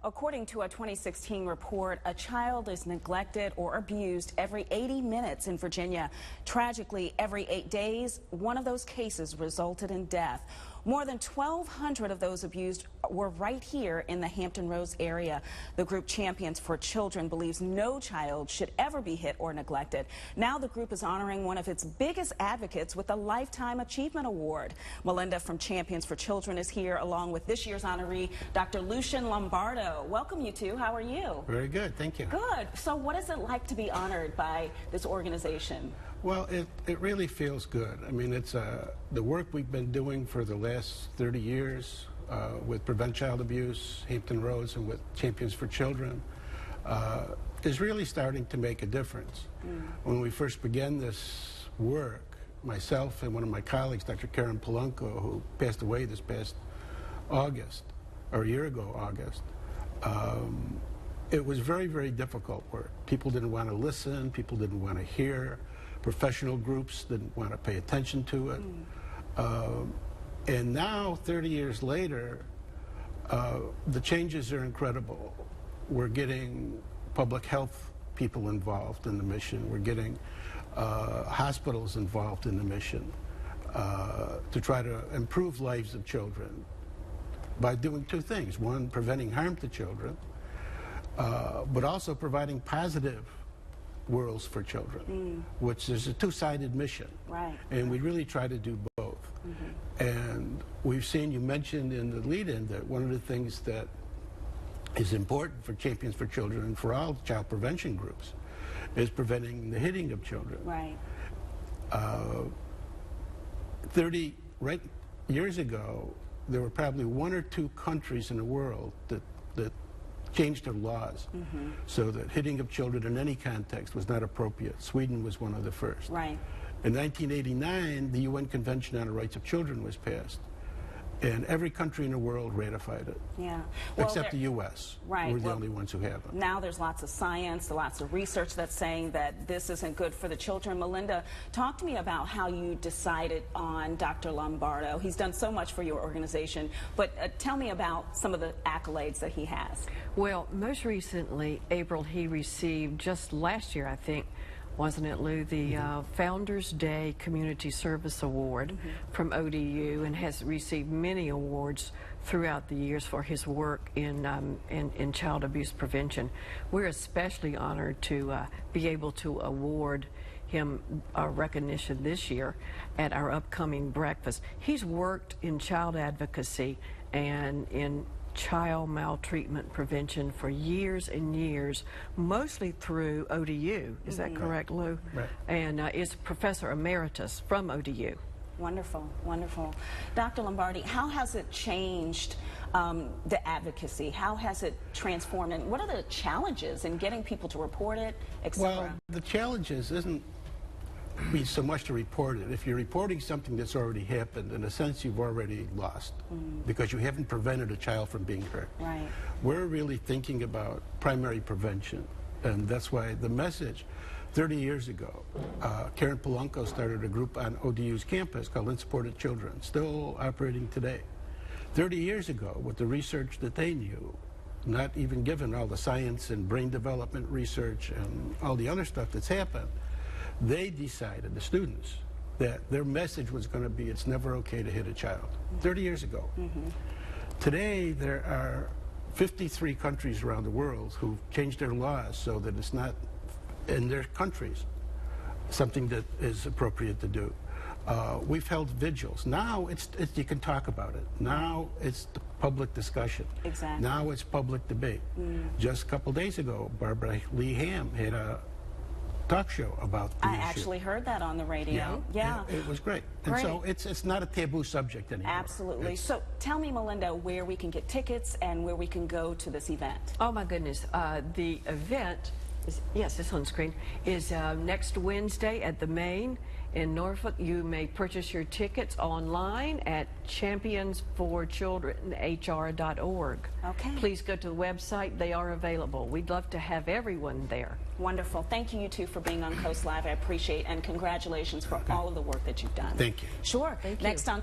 According to a 2016 report, a child is neglected or abused every 80 minutes in Virginia. Tragically, every 8 days, one of those cases resulted in death. More than 1,200 of those abused were right here in the Hampton Roads area. The group Champions for Children believes no child should ever be hit or neglected. Now the group is honoring one of its biggest advocates with a Lifetime Achievement Award. Melinda from Champions for Children is here along with this year's honoree, Dr. Lucien Lombardo. Welcome, you two. How are you? Very good, thank you. Good. So what is it like to be honored by this organization? Well, it really feels good. I mean, it's the work we've been doing for the last 30 years with Prevent Child Abuse, Hampton Roads, and with Champions for Children is really starting to make a difference. When we first began this work, myself and one of my colleagues, Dr. Karen Polanco, who passed away this past August, or a year ago August, it was very, very difficult work. People didn't want to listen, people didn't want to hear. Professional groups didn't want to pay attention to it. And now, 30 years later, the changes are incredible. We're getting public health people involved in the mission. We're getting hospitals involved in the mission to try to improve lives of children by doing two things. One, preventing harm to children, but also providing positive worlds for children, which is a two-sided mission. Right. And we really try to do both. And we've seen, you mentioned in the lead-in, that one of the things that is important for Champions for Children and for all child prevention groups is preventing the hitting of children. Right. 30 years ago, there were probably 1 or 2 countries in the world that changed their laws so that hitting of children in any context was not appropriate. Sweden was one of the first. Right. In 1989, the UN Convention on the Rights of Children was passed, and every country in the world ratified it. Yeah. Well, except the U.S. Right. We're the only ones who haven't. Now there's lots of science, lots of research that's saying that this isn't good for the children. Melinda, talk to me about how you decided on Dr. Lombardo. He's done so much for your organization, but tell me about some of the accolades that he has. Well, most recently, April, he received, just last year, I think, wasn't it, Lou, the Founders Day Community Service Award from ODU, and has received many awards throughout the years for his work in child abuse prevention. We're especially honored to be able to award him recognition this year at our upcoming breakfast. He's worked in child advocacy and in child maltreatment prevention for years and years, mostly through ODU. Is that correct, Lou? Right. And is Professor Emeritus from ODU. Wonderful, wonderful. Dr. Lombardi, how has it changed the advocacy? How has it transformed? And what are the challenges in getting people to report it, etc.? Well, the challenges isn't be so much to report it. If you're reporting something that's already happened, in a sense you've already lost because you haven't prevented a child from being hurt. Right. We're really thinking about primary prevention, and that's why the message 30 years ago, Karen Polanco started a group on ODU's campus called Unsupported Children, still operating today. 30 years ago, with the research that they knew, not even given all the science and brain development research and all the other stuff that's happened, they decided, the students, that their message was going to be, it's never okay to hit a child. 30 years ago. Today, there are 53 countries around the world who've changed their laws so that it's not, in their countries, something that is appropriate to do. We've held vigils. Now you can talk about it. Now it's the public discussion. Exactly. Now it's public debate. Just a couple days ago, Barbara Lee Ham had a talk show about the issue. I actually heard that on the radio. Yeah. It was great. And so it's not a taboo subject anymore. Absolutely. So tell me, Melinda, where we can get tickets and where we can go to this event. Oh my goodness. The event is, yes, it's on screen, is next Wednesday at the Main in Norfolk. You may purchase your tickets online at championsforchildrenhr.org. Okay. Please go to the website. They are available. We'd love to have everyone there. Wonderful. Thank you two for being on Coast Live. I appreciate, and congratulations for all of the work that you've done. Thank you. Sure. Thank you. Next on